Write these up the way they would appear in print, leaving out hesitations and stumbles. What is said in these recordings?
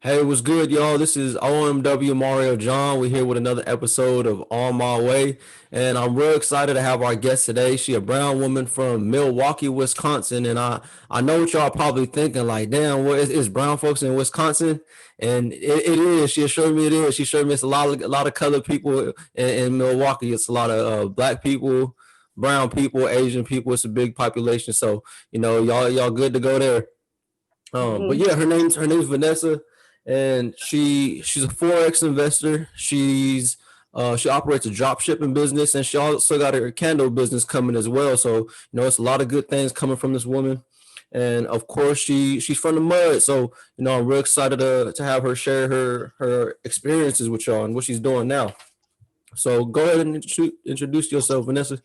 Hey, what's good, y'all? This is OMW Mario John. We're here with another episode of On My Way, and I'm real excited to have our guest today. She a brown woman from Milwaukee, Wisconsin, and I know what y'all probably thinking, like, damn, what is brown folks in Wisconsin? And it is. She assured me it is. She showed me it's a lot of colored people in Milwaukee. It's a lot of black people, brown people, Asian people. It's a big population, so y'all good to go there. But Mhm. yeah, her name's Vanessa, and she's a forex investor. She operates a drop shipping business, and she also got her candle business coming as well. So it's a lot of good things coming from this woman, and of course she's from the mud. So I'm real excited to have her share her experiences with y'all and what she's doing now. So go ahead and introduce yourself, Vanessa.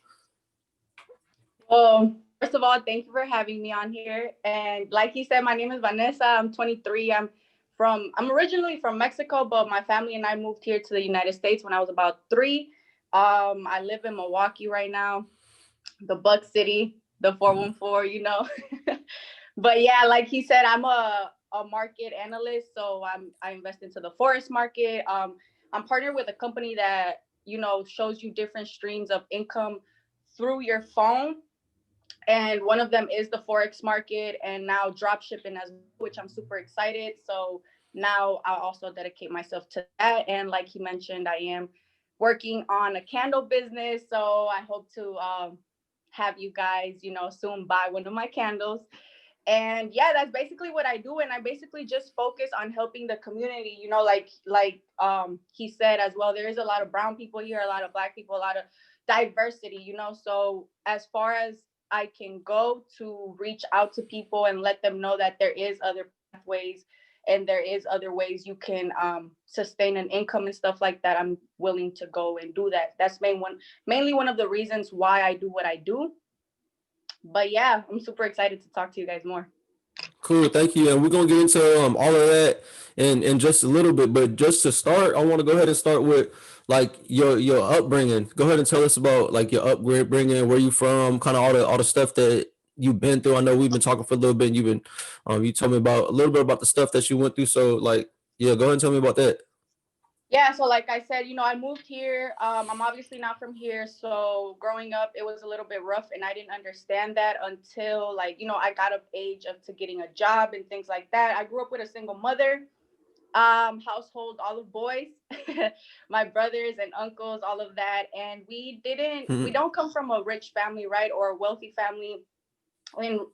Well, first of all, thank you for having me on here. And like you said, my name is Vanessa. I'm 23. I'm originally from Mexico, but my family and I moved here to the United States when I was about 3. I live in Milwaukee right now, the Buck City, the 414. But yeah, like he said, I'm a market analyst, so I invest into the forest market. I'm partnered with a company that shows you different streams of income through your phone, and one of them is the forex market and now drop shipping as well, which I'm super excited. So now I'll also dedicate myself to that. And like he mentioned, I am working on a candle business, so I hope to have you guys soon buy one of my candles. And yeah, that's basically what I do. And I basically just focus on helping the community, like he said as well. There is a lot of brown people here, a lot of black people, a lot of diversity, so as far as I can go to reach out to people and let them know that there is other pathways and there is other ways you can sustain an income and stuff like that, I'm willing to go and do that. That's mainly one of the reasons why I do what I do. But yeah, I'm super excited to talk to you guys more. Cool, thank you. And we're gonna get into all of that in just a little bit. But just to start, I want to go ahead and start with like your upbringing. Go ahead and tell us about like your upbringing, where you from, kind of all the stuff that you've been through. I know we've been talking for a little bit. And you told me about a little bit about the stuff that you went through. So like, yeah, go ahead and tell me about that. Yeah, so like I said, I moved here. I'm obviously not from here, so growing up, it was a little bit rough, and I didn't understand that until I got of age of to getting a job and things like that. I grew up with a single mother, household, all of boys, my brothers and uncles, all of that, and we Mhm. don't come from a rich family, right, or a wealthy family,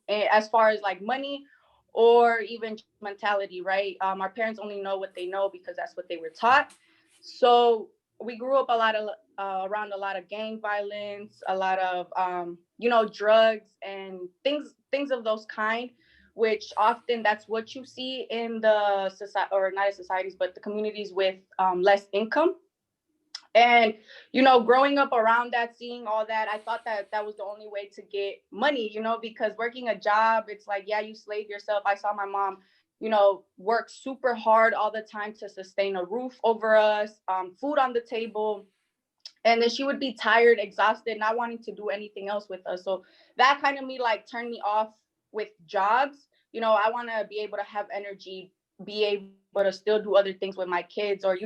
as far as like money or even mentality, right? Our parents only know what they know because that's what they were taught. So we grew up a lot of around a lot of gang violence, a lot of drugs and things of those kind, which often that's what you see in the society, or not as societies, but the communities with less income. And growing up around that, seeing all that, I thought that that was the only way to get money, because working a job, it's like, yeah, you slave yourself. I saw my mom work super hard all the time to sustain a roof over us, food on the table, and then she would be tired, exhausted, not wanting to do anything else with us. So that kind of me like turned me off with jobs. I want to be able to have energy, be able to still do other things with my kids, or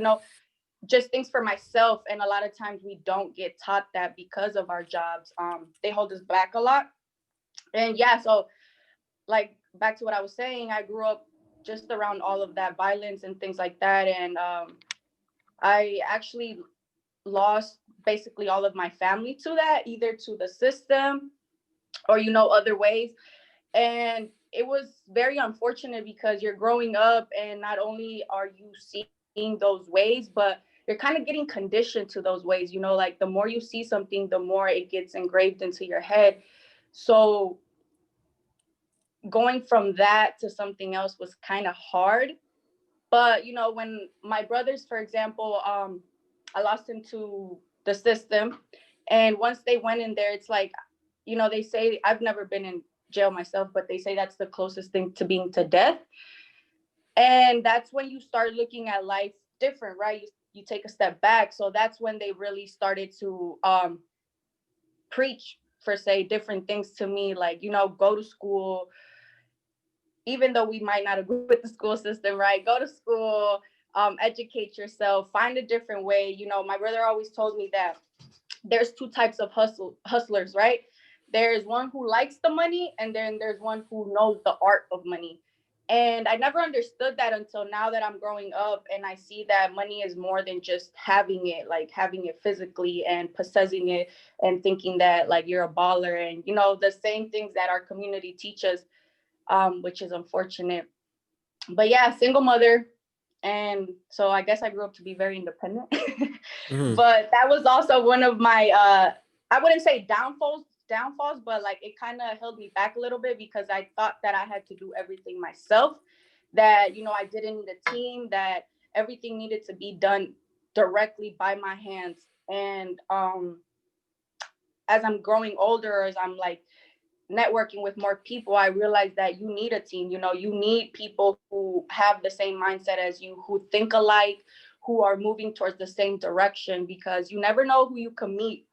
just things for myself. And a lot of times we don't get taught that because of our jobs. They hold us back a lot. And yeah, so like back to what I was saying, I grew up just around all of that violence and things like that. And I actually lost basically all of my family to that, either to the system or other ways. And it was very unfortunate because you're growing up and not only are you seeing those ways, but you're kind of getting conditioned to those ways. Like the more you see something, the more it gets engraved into your head. So going from that to something else was kind of hard. But when my brothers, for example, I lost him to the system, and once they went in there, it's like, they say, I've never been in jail myself, but they say that's the closest thing to being to death. And that's when you start looking at life different, right? You take a step back. So that's when they really started to preach, for say, different things to me, like go to school, even though we might not agree with the school system, right? Go to school, educate yourself, find a different way. You know, my brother always told me that there's two types of hustlers, right? There's one who likes the money, and then there's one who knows the art of money. And I never understood that until now that I'm growing up and I see that money is more than just having it, like having it physically and possessing it and thinking that like you're a baller, and you know the same things that our community teaches, which is unfortunate. But yeah, single mother, and so I guess I grew up to be very independent. Mm-hmm. But that was also one of my I wouldn't say downfalls, but like it kind of held me back a little bit because I thought that I had to do everything myself, that you know I didn't need a team, that everything needed to be done directly by my hands. And as I'm growing older, as I'm like networking with more people, I realized that you need a team. You know, you need people who have the same mindset as you, who think alike, who are moving towards the same direction, because you never know who you can meet.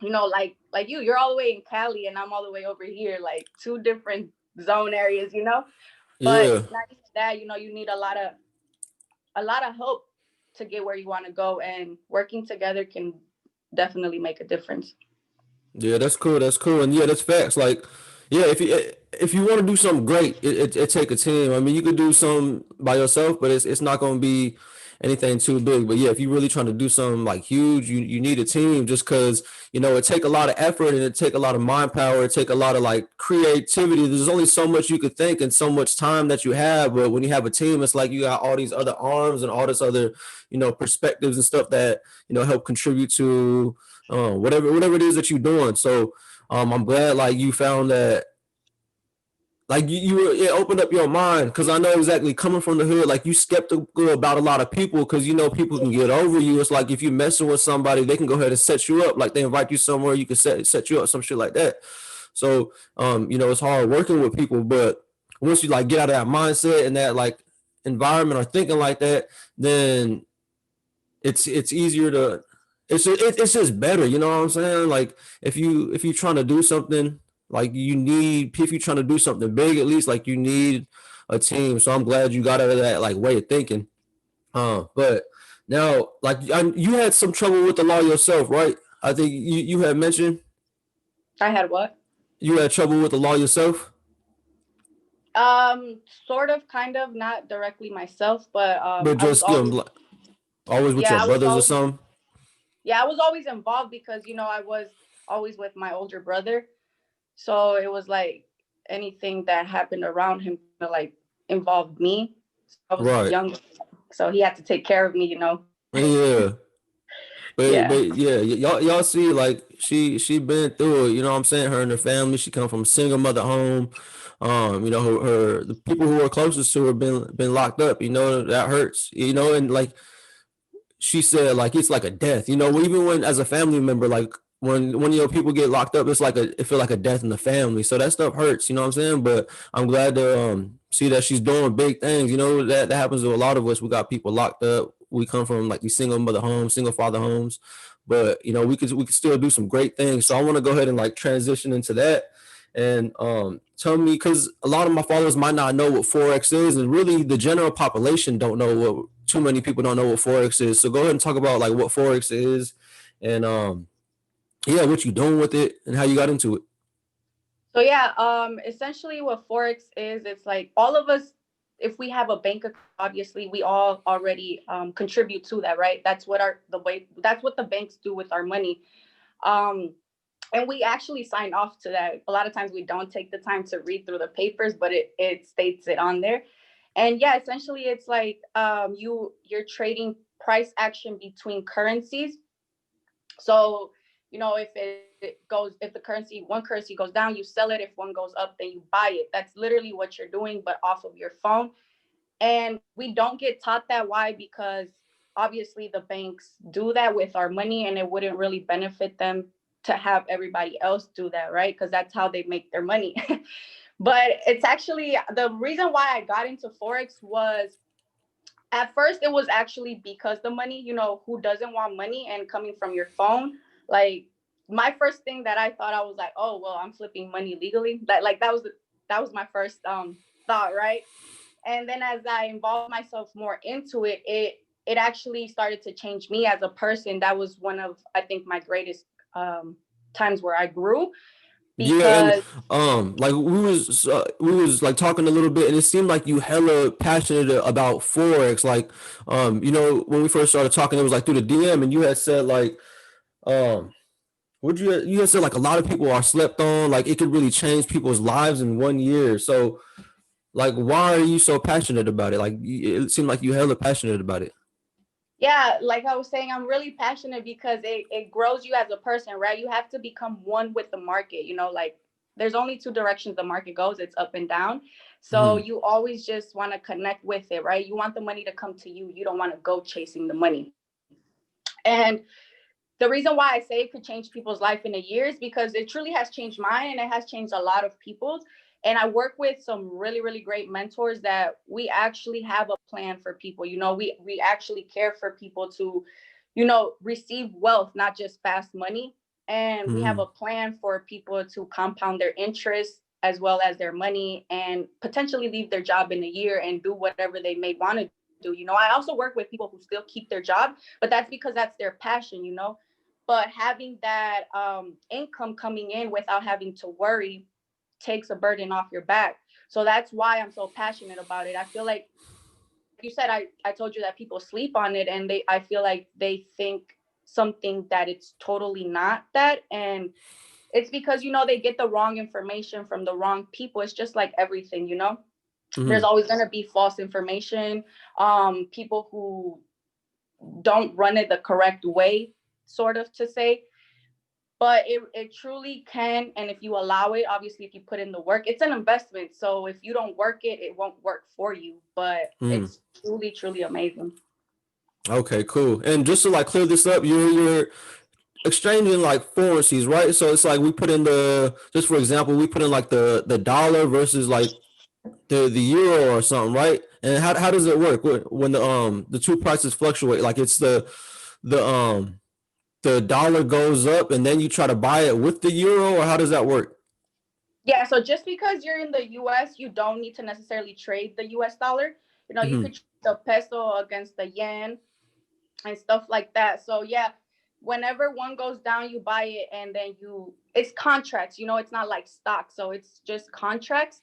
You know, like you're all the way in Cali and I'm all the way over here, like two different zone areas, you know. But Yeah. not even that, you know, you need a lot of help to get where you want to go, and working together can definitely make a difference. Yeah, that's cool. That's cool. And yeah, that's facts. Like, yeah, if you want to do something great, it take a team. I mean, you could do something by yourself, but it's not going to be anything too big. But yeah, if you're really trying to do something like huge, you need a team, just because it take a lot of effort and it take a lot of mind power. It take a lot of like creativity. There's only so much you could think and so much time that you have. But when you have a team, it's like you got all these other arms and all this other perspectives and stuff that help contribute to whatever it is that you're doing. So I'm glad like you found that, like it opened up your mind, because I know exactly, coming from the hood, like you skeptical about a lot of people, because people can get over you. It's like if you messing with somebody, they can go ahead and set you up, like they invite you somewhere, you can set you up, some shit like that. So it's hard working with people, but once you like get out of that mindset and that like environment or thinking like that, then it's easier to it's just better, you know what I'm saying? Like if you trying to do something, like if you're trying to do something big, at least like you need a team. So I'm glad you got out of that like way of thinking. But now, like, you had some trouble with the law yourself, right? I think you had mentioned I had what? you had trouble with the law yourself. Sort of, kind of, not directly myself, but But I was just always, like, always with your yeah, I was brothers or always, something. yeah, I was always involved because I was always with my older brother, so it was like anything that happened around him like involved me. I was Right. young, so he had to take care of me, Yeah. But Yeah. yeah, y'all see, like, she been through it, you know what I'm saying? Her and her family, she come from a single mother home. The people who are closest to her been locked up, that hurts, and like she said, like, it's like a death, even when, as a family member, like, when people get locked up, it feel like a death in the family. So that stuff hurts, you know what I'm saying? But I'm glad to see that she's doing big things. That happens to a lot of us. We got people locked up. We come from like these single mother homes, single father homes, but we could still do some great things. So I want to go ahead and like transition into that. And tell me, because a lot of my followers might not know what Forex is, and really the general population don't know what too many people don't know what Forex is. So go ahead and talk about like what Forex is, and yeah, what you doing with it and how you got into it. So yeah, essentially what Forex is, it's like all of us, if we have a bank account, obviously we all already contribute to that, right? That's what the banks do with our money. Um, and we actually sign off to that. A lot of times we don't take the time to read through the papers, but it states it on there. And yeah, essentially it's like you're trading price action between currencies. So, if the currency, one currency goes down, you sell it. If one goes up, then you buy it. That's literally what you're doing, but off of your phone. And we don't get taught that. Why? Because obviously the banks do that with our money, and it wouldn't really benefit them to have everybody else do that, right? Because that's how they make their money. But it's actually the reason why I got into Forex was, at first it was actually because the money, who doesn't want money and coming from your phone? Like, my first thing that I thought, I was like, oh well, I'm flipping money legally. That was my first thought, right? And then as I involved myself more into it, it actually started to change me as a person. That was one of, I think, my greatest times where I grew, Yeah, and because like we was like talking a little bit, and it seemed like you hella passionate about Forex. Like, when we first started talking, it was like through the DM, and you had said like, um, would you had said like a lot of people are slept on, like it could really change people's lives in 1 year. So, like, why are you so passionate about it? Like, it seemed like you hella passionate about it. yeah, like I was saying, I'm really passionate because it grows you as a person, right? You have to become one with the market, like there's only two directions the market goes, it's up and down. So Hmm. you always just want to connect with it, right? You want the money to come to you. You don't want to go chasing the money. And the reason why I say it could change people's life in a year is because it truly has changed mine, and it has changed a lot of people's. And I work with some really, really great mentors that we actually have a plan for people. We actually care for people to, receive wealth, not just fast money. And we have Hmm. a plan for people to compound their interest as well as their money, and potentially leave their job in a year and do whatever they may want to do. I also work with people who still keep their job, but that's because that's their passion. But having that income coming in without having to worry takes a burden off your back. So that's why I'm so passionate about it. I feel like you said, I told you that people sleep on it, and I feel like they think something that it's totally not that. And it's because, they get the wrong information from the wrong people. It's just like everything. There's Hmm. always going to be false information, people who don't run it the correct way, sort of to say. But it truly can. And if you allow it, obviously, if you put in the work, it's an investment. So if you don't work it, it won't work for you. But Hmm. it's truly, truly amazing. Okay, cool. And just to like clear this up, you're exchanging like currencies, right? So it's like we put in just for example, we put in like the dollar versus like the euro or something, right? And how does it work when the two prices fluctuate? Like it's the the dollar goes up and then you try to buy it with the euro, or how does that work? Yeah. So just because you're in the US, you don't need to necessarily trade the US dollar. You Hmm. could trade the peso against the yen and stuff like that. So yeah, whenever one goes down, you buy it, and then it's contracts. It's not like stock. So it's just contracts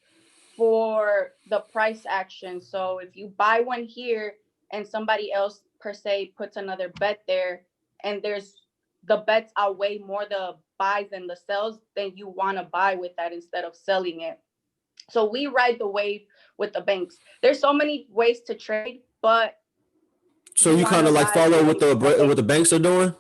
for the price action. So if you buy one here and somebody else per se puts another bet there, and the bets outweigh more the buys than the sells, then you want to buy with that instead of selling it. So we ride the wave with the banks. There's so many ways to trade, but So you you want kind to of like ride the follow wave with the what the banks. banks are doing?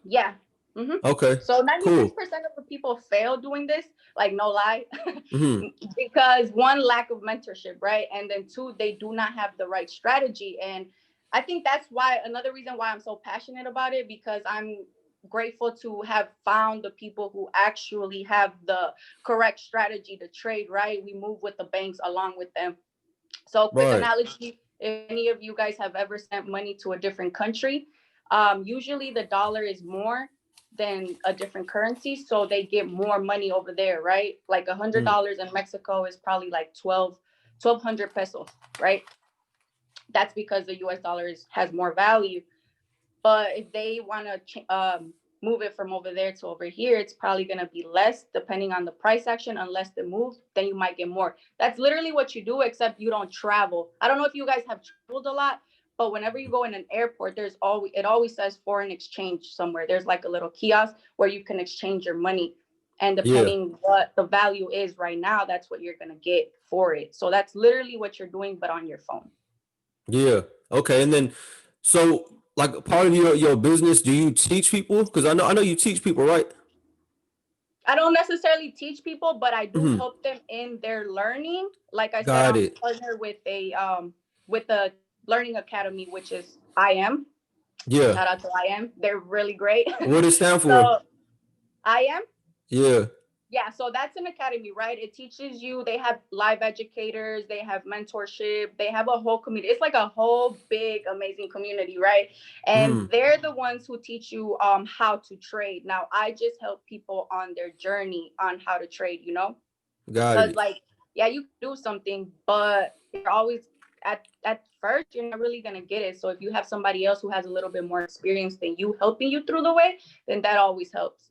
Yeah. hmm Okay, So 96% cool. of the people fail doing this, like no lie, Hmm. because one, lack of mentorship, right? And then two, they do not have the right strategy. And I think that's why, another reason why I'm so passionate about it, because I'm grateful to have found the people who actually have the correct strategy to trade, right? We move with the banks along with them. So, quick Right. analogy, if any of you guys have ever sent money to a different country, usually the dollar is more than a different currency. So they get more money over there, right? Like Mm. $100 in Mexico is probably like 1,200 pesos, right? That's because the US dollar has more value. But if they want to move it from over there to over here, it's probably going to be less depending on the price action. Unless they move, then you might get more. That's literally what you do, except you don't travel. I don't know if you guys have traveled a lot, but whenever you go in an airport, it always says foreign exchange somewhere. There's like a little kiosk where you can exchange your money. And Yeah. depending what the value is right now, that's what you're going to get for it. So that's literally what you're doing, but on your phone. Yeah. Okay. And then, so like part of your business, do you teach people? Because I know you teach people, right? I don't necessarily teach people, but I do Hmm. help them in their learning. Like I said, Got I'm it. partnered with a learning academy, which is I am. Yeah. Shout out to I am. They're really great. What does it stand for? So I am. Yeah. Yeah, so that's an academy, right? It teaches you, they have live educators, they have mentorship, they have a whole community. It's like a whole big, amazing community, right? And Hmm. they're the ones who teach you how to trade. Now, I just help people on their journey on how to trade, Got because it. like yeah, you can do something, but you're always at first you're not really gonna get it. So if you have somebody else who has a little bit more experience than you helping you through the way, then that always helps.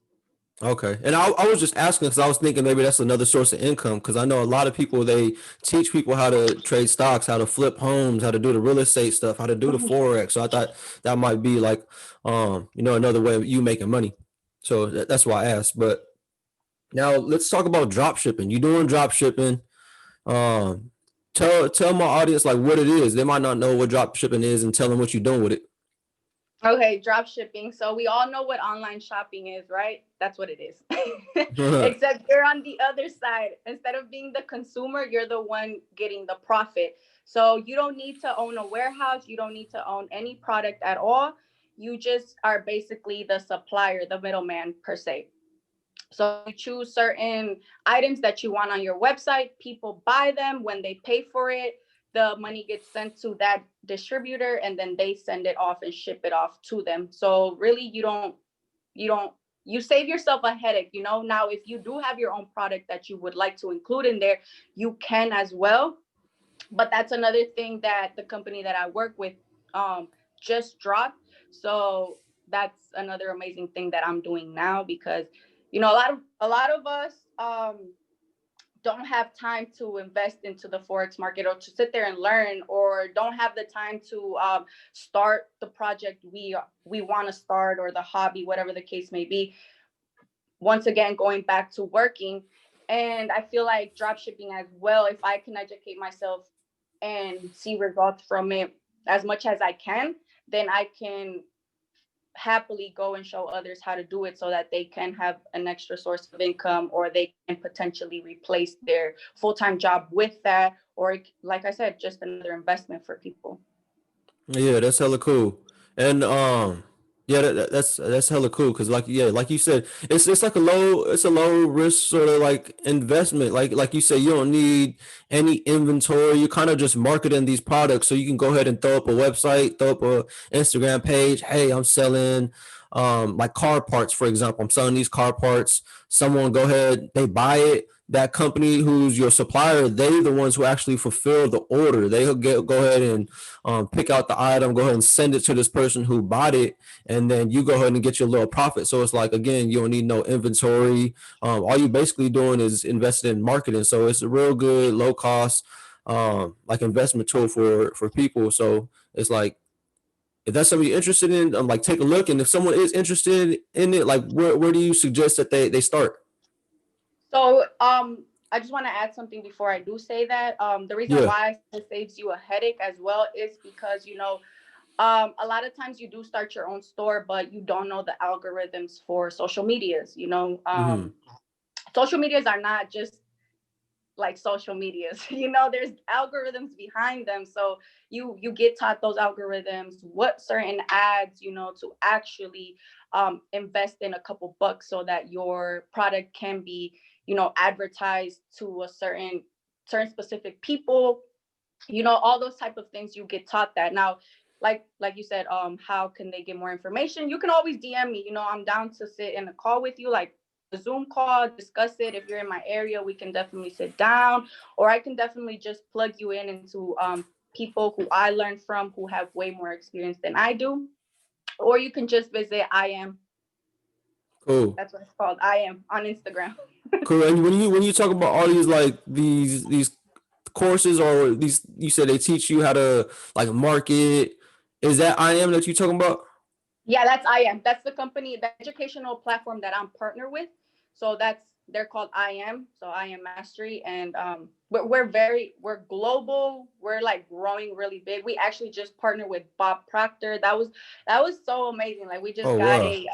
Okay. And I was just asking because I was thinking maybe that's another source of income because I know a lot of people, they teach people how to trade stocks, how to flip homes, how to do the real estate stuff, how to do the Forex. So I thought that might be like, another way of you making money. So that's why I asked. But now let's talk about drop shipping. You doing drop shipping. Um, tell my audience like what it is. They might not know what drop shipping is and tell them what you're doing with Okay, drop shipping. So we all know what online shopping is, right? That's what it is. it. Except you're on the other side. Instead of being the consumer, you're the one getting the profit. So you don't need to own a warehouse. You don't need to own any product at all. You just are basically the supplier, the middleman per se. So you choose certain items that you want on your website. People buy them. When they pay for it, the money gets sent to that distributor, and then they send it off and ship it off to them. So really, you don't you save yourself a headache. Now if you do have your own product that you would like to include in there, you can as well. But that's another thing that the company that I work with just dropped. So that's another amazing thing that I'm doing now, because a lot of us don't have time to invest into the Forex market, or to sit there and learn, or don't have the time to start the project we want to start, or the hobby, whatever the case may be. Once again, going back to working. And I feel like drop shipping as well, if I can educate myself and see results from it as much as I can, then I can happily go and show others how to do it, so that they can have an extra source of income, or they can potentially replace their full-time job with that, or like I said, just another investment for people. Yeah, that's hella cool. And yeah, that's hella cool because like you said, it's like it's a low risk sort of like investment. Like you say, you don't need any inventory. You kind of just marketing these products, so you can go ahead and throw up a website, throw up a Instagram page. Hey, I'm selling like car parts, for example. I'm selling these car parts. Someone go ahead, they buy it. That company who's your supplier, they the ones who actually fulfill the order. They'll go ahead and pick out the item, go ahead and send it to this person who bought it, and then you go ahead and get your little profit. So it's like, again, you don't need no inventory. All you basically doing is investing in marketing. So it's a real good low cost like investment tool for people. So it's like, if that's something you're interested in, like take a look. And if someone is interested in it, like where do you suggest that they start? So I just want to add something before I do say that. The reason Yeah. why it saves you a headache as well is because a lot of times you do start your own store, but you don't know the algorithms for social medias. Hmm. Social medias are not just like social medias. There's algorithms behind them. So you get taught those algorithms, what certain ads, to actually invest in a couple bucks, so that your product can be, advertised to a certain specific people. All those type of things, you get taught that. Now, like you said, how can they get more information? You can always DM me. I'm down to sit in a call with you, like a Zoom call, discuss it. If you're in my area, we can definitely sit down, or I can definitely just plug you into people who I learned from, who have way more experience than I do. Or you can just visit I am. Cool. That's what it's called. I am on Instagram. Cool. And when you talk about all these like these courses, or these, you said they teach you how to like market, is that I am that you talking about? Yeah, that's I am. That's the company, the educational platform that I'm partnered with. So they're called I am. So I am Mastery, and we're global. We're like growing really big. We actually just partnered with Bob Proctor. That was so amazing. Like we just Oh got wow. a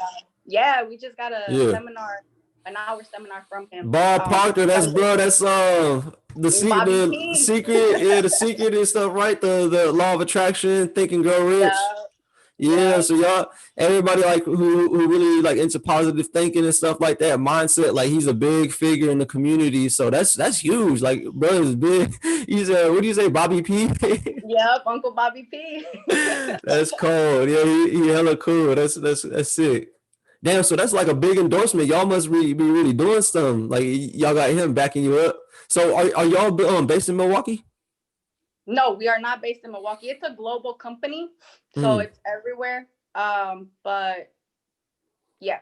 yeah, we just got a Yeah. seminar, an hour seminar from him. Bob Proctor, that's That was bro, that's Bobby the P. secret, yeah, the secret and stuff, right? The law of attraction, Think and Grow Rich. Yeah, Yeah, yeah. so y'all, everybody like who really like into positive thinking and stuff like that, mindset, like he's a big figure in the community. So that's huge. Like bro is big. He's what do you say, Bobby P? Yep, Uncle Bobby P. That's cold. Yeah, he hella cool. That's sick. Damn, so that's like a big endorsement. Y'all must really be really doing something. Like y'all got him backing you up. So are y'all based in Milwaukee? No, we are not based in Milwaukee. It's a global company, so Mm. it's everywhere. But yeah,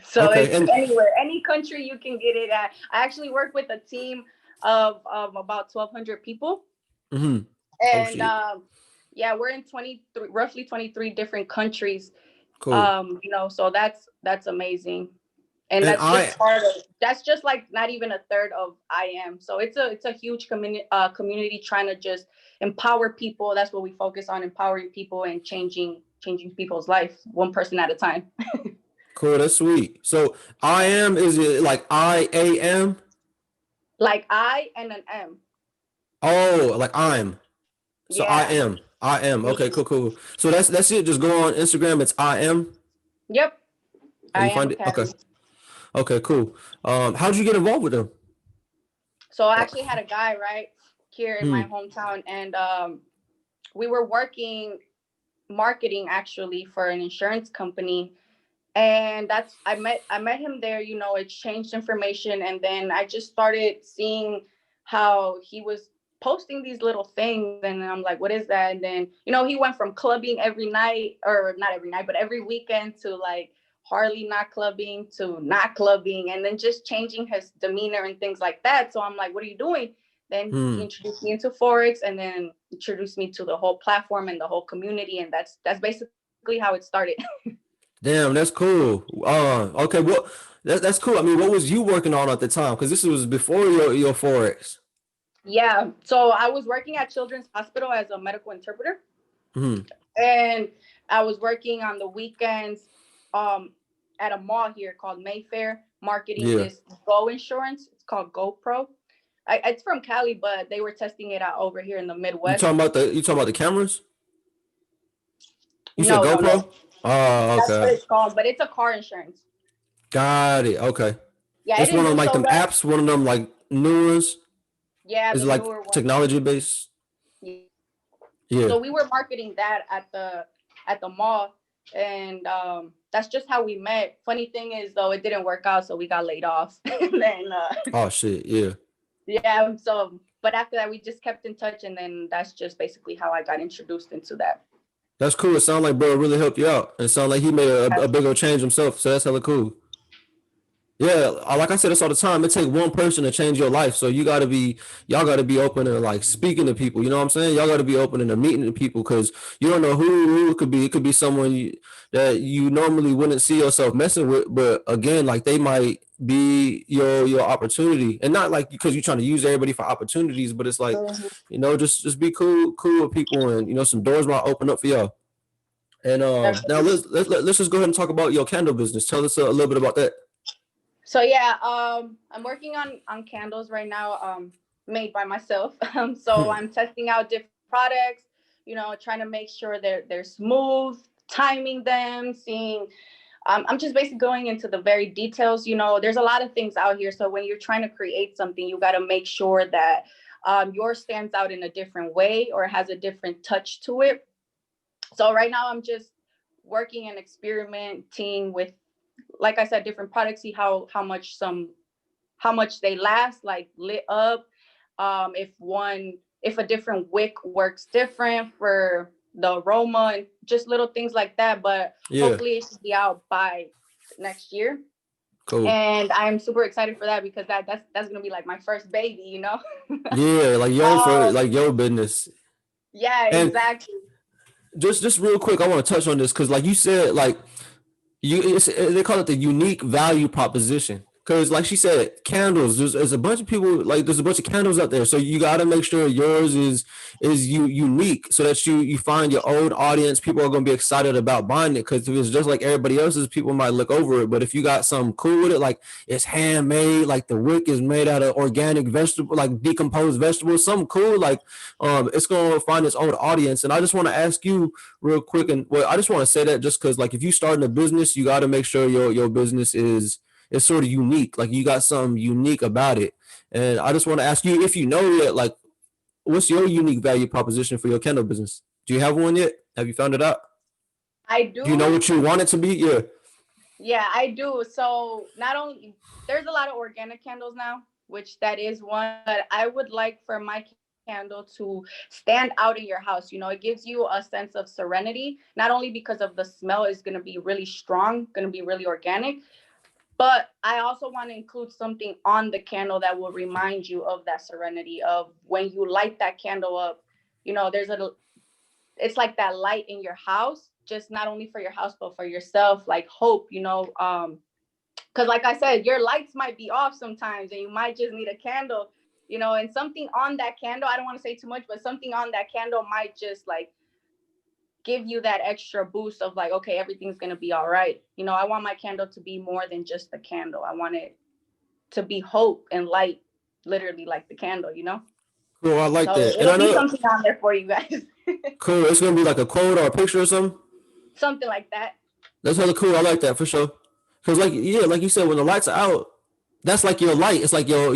so Okay. it's And anywhere, any country you can get it at. I actually work with a team of about 1,200 people, mhm. Oh and shit. yeah, we're in 23, roughly 23 different countries. Cool. So that's amazing. And And that's just I part of that's just like not even a third of I am. So it's a huge community trying to just empower people. That's what we focus on, empowering people and changing people's life one person at a time. cool. That's sweet. So I am, is it like IAM? Like I and an M. Oh, like I'm. So I Yeah. am. I am. Okay, Mhm. cool, cool. So that's it. Just go on Instagram. It's I am. Yep. And I you am find it? Okay. Academy. Okay, cool. How'd you get involved with them? So I Like, actually had a guy right here in my hmm. hometown, and we were working marketing actually for an insurance company, and that's I met him there. Exchanged information, and then I just started seeing how he was posting these little things, and I'm like, what is that? And then he went from clubbing every night, or not every night but every weekend, to like hardly not clubbing to not clubbing, and then just changing his demeanor and things like that. So I'm like, what are you doing? Then he Hmm. introduced me into Forex, and then introduced me to the whole platform and the whole community, and that's basically how it started. Damn, that's cool. Okay, well, that's cool. I mean, what was you working on at the time? Because this was before your Forex. Yeah. So I was working at Children's Hospital as a medical interpreter, Hmm. and I was working on the weekends um, at a mall here called Mayfair, marketing Yeah. this Go insurance. It's called GoPro. It's from Cali, but they were testing it out over here in the Midwest. You talking about the cameras? You said No, no, no. GoPro? Oh, That's what okay. it's called, but it's a car insurance. Got it. Okay. Yeah, it It's one didn't of them do like so them well. apps, one of them like new ones. Yeah, Is the it like newer one. technology based? Yeah. Yeah. So we were marketing that at the mall, and that's just how we met. Funny thing is, though, it didn't work out, so we got laid off. And then Oh shit. Yeah. yeah, so but after that, we just kept in touch, and then that's just basically how I got introduced into that. That's cool. It sounds like bro really helped you out. And it sounds like he made a bigger change himself. So that's hella cool. Yeah, like I said, it's all the time. It takes one person to change your life. So y'all gotta be open to like speaking to people. You know what I'm saying? Y'all gotta be open to meeting the people because you don't know who it could be. It could be someone that you normally wouldn't see yourself messing with. But again, like they might be your opportunity, and not like because you're trying to use everybody for opportunities. But it's like, Mhm. just be cool with people, and some doors might open up for y'all. And now Definitely. let's just go ahead and talk about your candle business. Tell us a little bit about that. So yeah, I'm working on candles right now, made by myself. So I'm testing out different products, trying to make sure they're smooth, timing them, seeing. I'm just basically going into the very details. There's a lot of things out here. So when you're trying to create something, you got to make sure that yours stands out in a different way or has a different touch to it. So right now, I'm just working and experimenting with, like I said, different products. See how much they last, like lit up. If a different wick works different for the aroma, and just little things like that. But Yeah, hopefully it should be out by next year. cool. And I'm super excited for that because that's gonna be like my first baby. Yeah, like for um, like your business. yeah, And exactly. just real quick, I want to touch on this because like you said, like they call it the unique value proposition. Because like she said, candles. There's a bunch of people like there's a bunch of candles out there. So you got to make sure yours is unique so that you find your own audience. People are gonna be excited about buying it. Because if it's just like everybody else's, people might look over it. But if you got something cool with it, like it's handmade, like the wick is made out of organic vegetable, like decomposed vegetables, something cool, like it's gonna find its own audience. And I just want to ask you real quick, and well, I just want to say that just because like if you starting a business, you got to make sure your business is sort of unique, like you got something unique about it. And I just want to ask you if you know yet, like what's your unique value proposition for your candle business? Do you have one yet? Have you found it out? I Do you know do. what you want it to be? Yeah. Yeah, I do. So not only there's a lot of organic candles now, which that is one. But I would like for my candle to stand out in your house. You know, it gives you a sense of serenity, not only because of the smell is going to be really strong, going to be really organic, but I also want to include something on the candle that will remind you of that serenity of when you light that candle up. You know, it's like that light in your house, just not only for your house, but for yourself, like hope, because like I said, your lights might be off sometimes and you might just need a candle, and something on that candle, I don't want to say too much, but something on that candle might just like give you that extra boost of like, okay, everything's going to be all right. I want my candle to be more than just a candle. I want it to be hope and light, literally like the candle. Cool, I like So that. And it'll I be know, something on there for you guys. cool, it's gonna be like a quote or a picture or something. Something like that. That's really cool. I like that for sure. Cause like yeah, like you said, when the lights are out, that's like your light. It's like your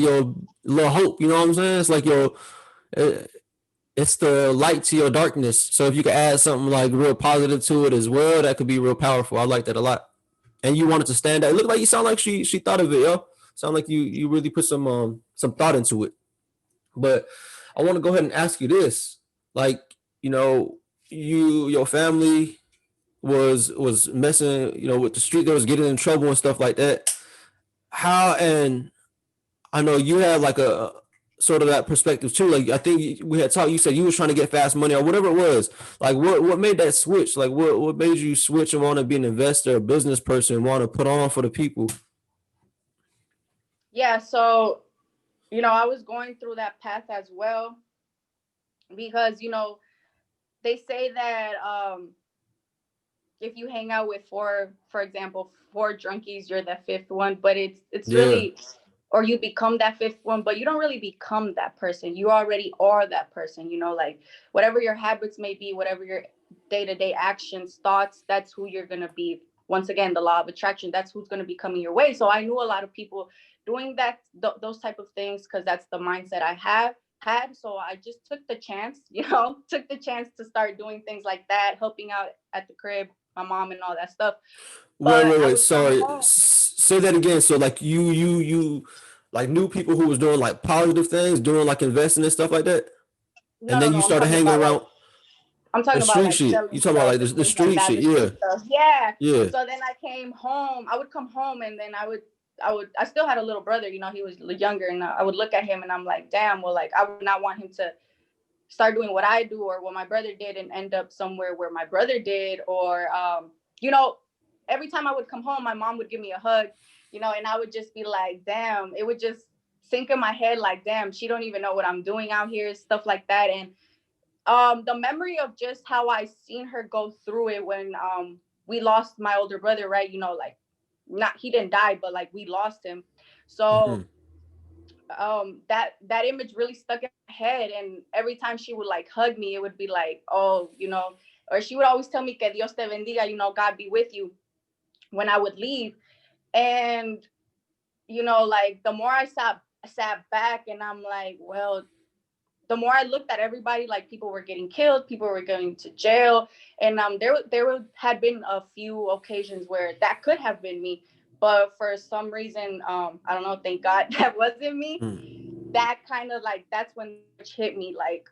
little hope. You know what I'm saying? It's like uh, it's the light to your darkness. So if you could add something like real positive to it as well, that could be real powerful. I like that a lot. And you wanted to stand out. It looked like you sound like she thought of it, yo. Sound like you really put some thought into it. But I want to go ahead and ask you this. Like, you know, your family was messing, with the street that was getting in trouble and stuff like that. How and I know you had like a sort of that perspective too. Like I think we had talked. You said you was trying to get fast money or whatever it was. Like what made that switch? Like what made you switch and want to be an investor, a business person, want to put on for the people? Yeah. So, I was going through that path as well because, they say that if you hang out with four, for example, four drunkies, you're the fifth one, but it's Yeah. really, or you become that fifth one, but you don't really become that person. You already are that person, like whatever your habits may be, whatever your day-to-day actions, thoughts, that's who you're going to be. Once again, the law of attraction, that's who's going to be coming your way. So I knew a lot of people doing those type of things because that's the mindset I have had. So I just took the chance, took the chance to start doing things like that, helping out at the crib, my mom and all that stuff. Wait, But wait, I wait. would come Sorry. home. Say that again. So like you like knew people who was doing like positive things, doing like investing and stuff like that, No, and no, then you no. I'm started talking hanging about around the street like shit. selling You talking about like stuff the and things like street that, shit? the Yeah, street stuff. Yeah. yeah. So then I came home. I would come home and then I still had a little brother, he was younger, and I would look at him and I'm like, damn, well, like I would not want him to start doing what I do or what my brother did and end up somewhere where my brother did. Or, you know, every time I would come home, my mom would give me a hug, and I would just be like, damn, it would just sink in my head like, damn, she don't even know what I'm doing out here, stuff like that. And the memory of just how I seen her go through it when we lost my older brother, right? Like not he didn't die, but like we lost him. Mm-hmm. So that image really stuck in my head, and every time she would like hug me, it would be like, oh, or she would always tell me que Dios te bendiga, God be with you, when I would leave. And like the more I sat back and I'm like, well, the more I looked at everybody, like people were getting killed, people were going to jail, and there had been a few occasions where that could have been me, but for some reason, I don't know, thank God that wasn't me. That kind of like that's when the switch hit me, like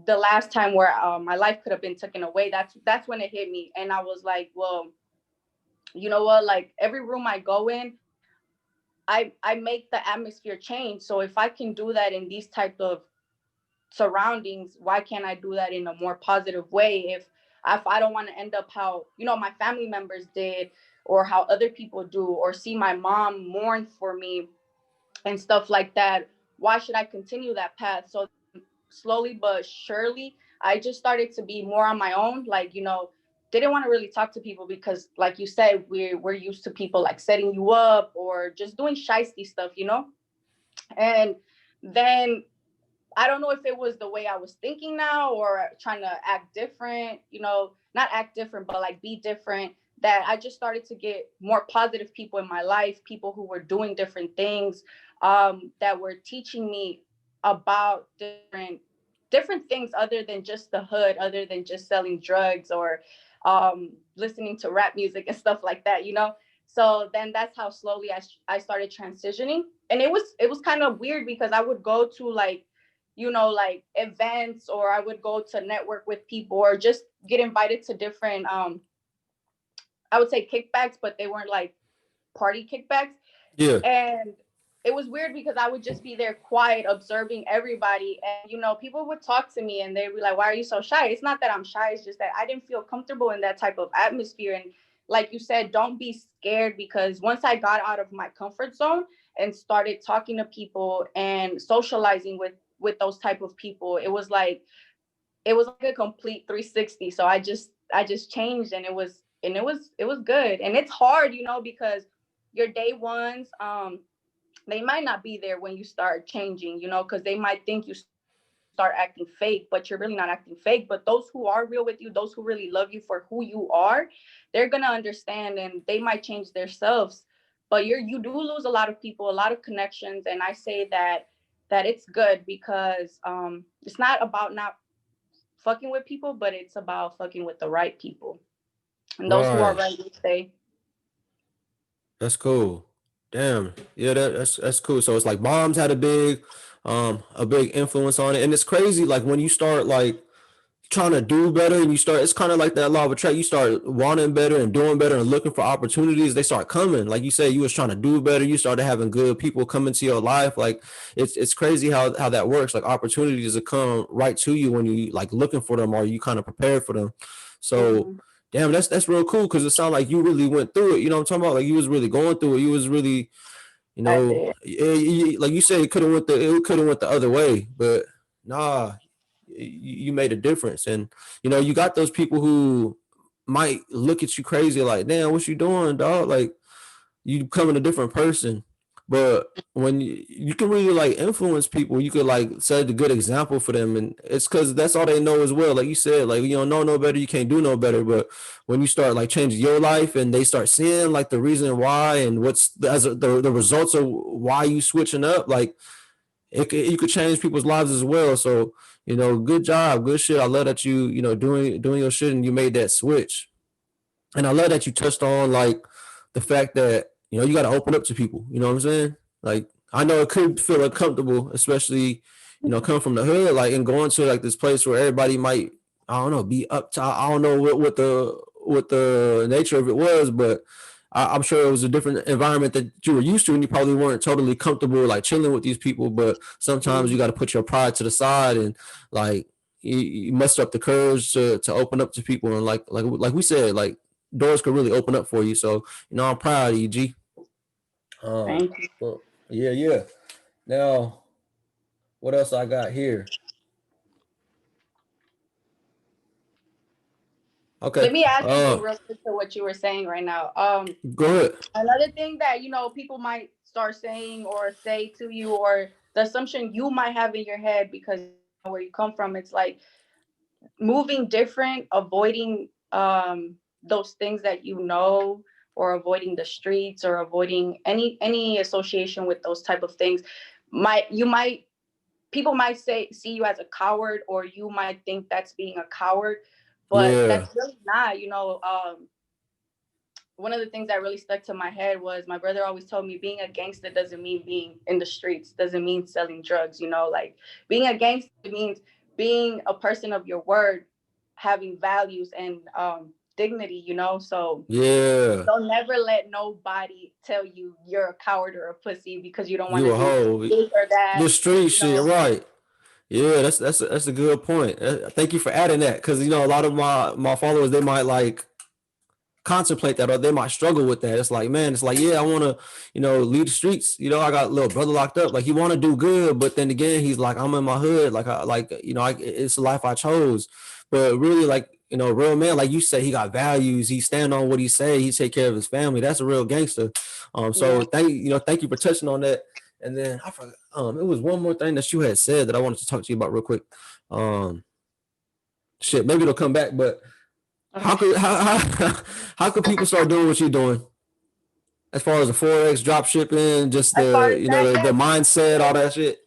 the last time where my life could have been taken away. That's when it hit me, and I was like, well, you know what? Like every room I go in, I make the atmosphere change. So if I can do that in these type of surroundings, why can't I do that in a more positive way? If I don't want to end up how my family members did, or how other people do, or see my mom mourn for me and stuff like that, why should I continue that path? So slowly but surely, I just started to be more on my own. Like, didn't want to really talk to people because, like you said, we're used to people like setting you up or just doing shisty stuff. And then I don't know if it was the way I was thinking now or trying to act different, not act different, but like be different, that I just started to get more positive people in my life, people who were doing different things, that were teaching me about different things other than just the hood, other than just selling drugs or listening to rap music and stuff like that. So then that's how slowly I started transitioning. And it was kind of weird because I would go to like, like events, or I would go to network with people, or just get invited to different I would say kickbacks, but they weren't like party kickbacks. Yeah. And it was weird because I would just be there quiet, observing everybody. And, people would talk to me and they'd be like, why are you so shy? It's not that I'm shy. It's just that I didn't feel comfortable in that type of atmosphere. And like you said, don't be scared, because once I got out of my comfort zone and started talking to people and socializing with those type of people, it was like a complete 360. So I just changed, and it was good. And it's hard, because your day ones, they might not be there when you start changing, because they might think you start acting fake, but you're really not acting fake. But those who are real with you, those who really love you for who you are, they're gonna understand, and they might change themselves. But you do lose a lot of people, a lot of connections. And I say that it's good, because it's not about not fucking with people, but it's about fucking with the right people. And those who are Right. right will stay. That's cool. Damn. Yeah, that's cool. So it's like moms had a big influence on it. And it's crazy, like when you start like trying to do better and you start, it's kind of like that law of attraction. You start wanting better and doing better and looking for opportunities, they start coming. Like you said, you was trying to do better, you started having good people come into your life. Like it's crazy how that works. Like opportunities will come right to you when you like looking for them or you kind of prepared for them. So Hmm. damn, that's real cool, because it sounds like you really went through it. You know what I'm talking about? Like you was really going through it. You was really, I did. like you said, it could have went the other way, but nah, you made a difference. And you got those people who might look at you crazy, like, damn, what you doing, dog? Like you becoming a different person. But when you can really like influence people, you could like set a good example for them, and it's because that's all they know as well. Like you said, like you don't know no better, you can't do no better. But when you start like changing your life, and they start seeing like the reason why and what's the results of why you switching up, like you could change people's lives as well. So good job, good shit. I love that doing your shit and you made that switch. And I love that you touched on like the fact that you got to open up to people. You know what I'm saying? Like I know it could feel uncomfortable, especially coming from the hood, like and going to like this place where everybody might, I don't know, be up to, I don't know what the nature of it was, but I'm sure it was a different environment that you were used to, and you probably weren't totally comfortable like chilling with these people. But sometimes you got to put your pride to the side and like you muster up the courage to open up to people, and like we said, like doors could really open up for you. So I'm proud of you, G. Thank you. Well, yeah, yeah. Now, what else I got here? Okay. Let me add something real quick to what you were saying right now. Go ahead. Another thing that people might start saying or say to you, or the assumption you might have in your head because where you come from, it's like moving different, avoiding those things that or avoiding the streets, or avoiding any association with those type of things. Might people might see you as a coward, or you might think that's being a coward, but Yeah. that's really not. One of the things that really stuck to my head was my brother always told me, being a gangster doesn't mean being in the streets, doesn't mean selling drugs. Like being a gangster means being a person of your word, having values and dignity. So Yeah. don't never let nobody tell you you're a coward or a pussy because you don't want You to a do hoe. this or that. The street You shit, know, right? Yeah, that's a good point. Thank you for adding that, because a lot of my followers, they might like contemplate that, or they might struggle with that. It's like, man, it's like, yeah, I want to lead the streets. I got a little brother locked up, like he want to do good, but then again, he's like, I'm in my hood, like it's the life I chose. But really, like, real man, like you said, he got values, he stand on what he say, he take care of his family. That's a real gangster. yeah. So thank you for touching on that. And then I forgot, it was one more thing that you had said that I wanted to talk to you about real quick. um Shit, maybe it'll come back. But how Okay. could how could people start doing what you're doing as far as the forex, drop shipping, just As far the as that, the yeah, mindset, all that shit?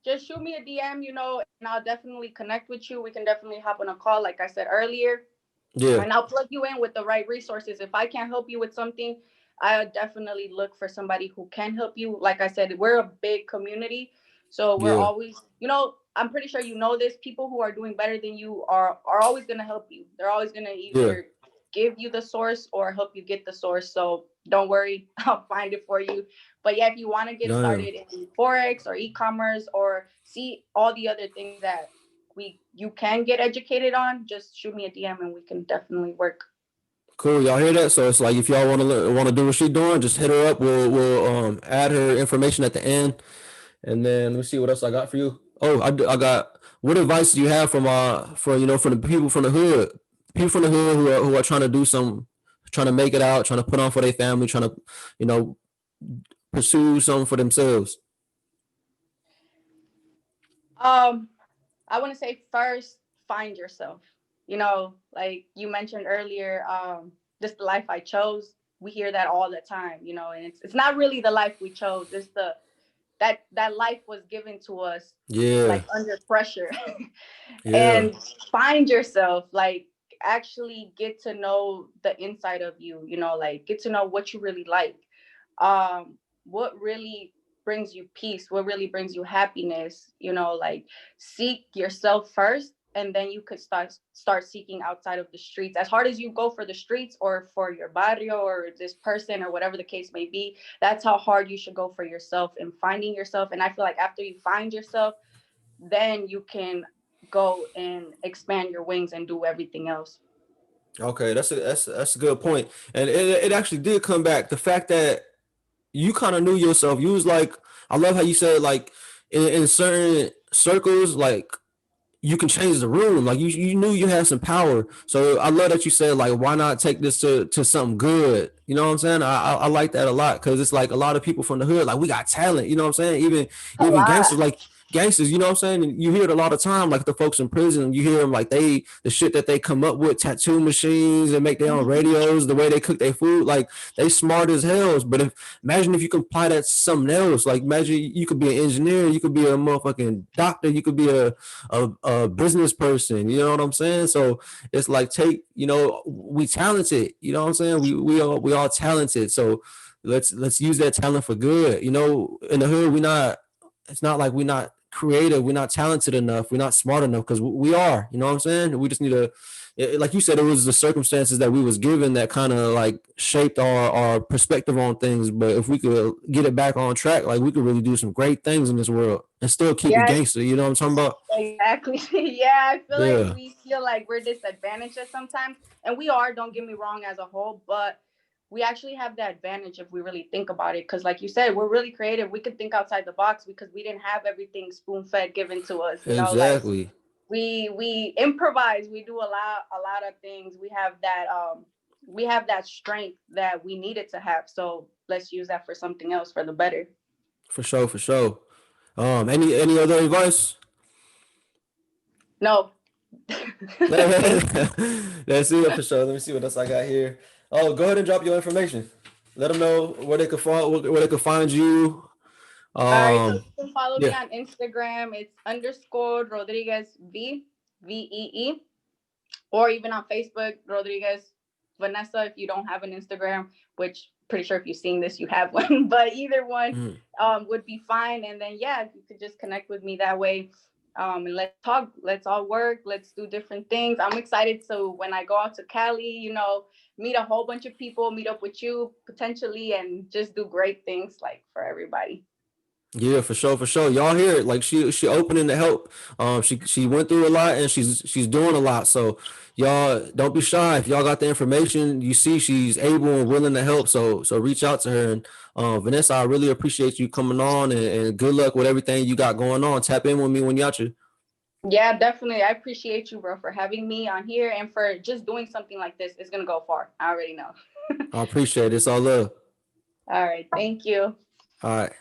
just shoot me a DM, and I'll definitely connect with you. We can definitely hop on a call, like I said earlier, Yeah. and I'll plug you in with the right resources. If I can't help you with something, I would definitely look for somebody who can help you. Like I said, we're a big community, so we're Yeah. always, I'm pretty sure you know this. People who are doing better than you are always gonna help you. They're always gonna Yeah. either give you the source or help you get the source. So don't worry, I'll find it for you. But yeah, if you want to get Damn. started in forex or e-commerce or see all the other things that we you can get educated on, just shoot me a DM and we can definitely work. Cool. Y'all hear that? So it's like if y'all want to do what she's doing, just hit her up. We'll add her information at the end, and then let me see what else I got for you. Oh, I got. What advice do you have from for from the people from the hood, people from the hood who are trying to do some, trying to make it out, trying to put on for their family, trying to you know pursue something for themselves. Um, I want to say first, find yourself. Like you mentioned earlier, just the life I chose. We hear that all the time, and it's not really the life we chose. It's that life was given to us Yeah. like under pressure. Yeah. And find yourself, like actually get to know the inside of you, like get to know what you really like, what really brings you peace, what really brings you happiness, like seek yourself first, and then you could start seeking outside of the streets. As hard as you go for the streets or for your barrio or this person or whatever the case may be, that's how hard you should go for yourself and finding yourself. And I feel like after you find yourself, then you can go and expand your wings and do everything else. Okay, that's a good point, and it actually did come back. The fact that you kind of knew yourself. You was like, I love how you said like in certain circles, like you can change the room. Like you knew you had some power. So I love that you said like, why not take this to something good? You know what I'm saying? I like that a lot because it's like a lot of people from the hood, like we got talent. You know what I'm saying? A Even lot. gangsters, like gangsters. You know what I'm saying? And you hear it a lot of time, like the folks in prison. You hear them like the shit that they come up with, tattoo machines and make their own radios, the way they cook their food, like they smart as hell. But imagine if you can apply that to something else. Like imagine you could be an engineer, you could be a motherfucking doctor, you could be a business person. You know what I'm saying? So it's like we talented. You know what I'm saying? We all talented. So let's use that talent for good. In the hood, we not. It's not like we're not creative. We're not talented enough. We're not smart enough because we are. You know what I'm saying? We just need to. Like you said, it was the circumstances that we was given that kind of like shaped our perspective on things. But if we could get it back on track, like we could really do some great things in this world and still keep it Yeah, gangster. You know what I'm talking about? exactly. Yeah, I feel like Yeah. we feel like we're disadvantaged at sometimes, and we are. Don't get me wrong, as a whole, but we actually have the advantage if we really think about it. Because, like you said, we're really creative. We could think outside the box because we didn't have everything spoon fed given to us. Like Exactly. we improvise. We do a lot of things. We have that strength that we needed to have. So let's use that for something else for the better. For sure, for sure. Any other advice? No. That's it for sure. Let me see what else I got here. Oh, go ahead and drop your information. Let them know where they could find you. All right, so Um, you can follow me yeah, on Instagram. It's underscore Rodriguez VEE, or even on Facebook, Rodriguez Vanessa. If you don't have an Instagram, which pretty sure if you've seen this, you have one, but either one mm, would be fine. And then yeah, you could just connect with me that way. And let's talk. Let's all work. Let's do different things. I'm excited. So when I go out to Cali, meet a whole bunch of people, meet up with you potentially, and just do great things like for everybody. yeah, for sure, for sure. Y'all hear it? Like she opening to help. She went through a lot and she's doing a lot. So y'all don't be shy. If y'all got the information, you see she's able and willing to help. So reach out to her. And Vanessa, I really appreciate you coming on and good luck with everything you got going on. Tap in with me when you out you. Yeah, definitely. I appreciate you, bro, for having me on here and for just doing something like this. It's gonna go far. I already know. I appreciate it. It's all love. All right. Thank you. All right.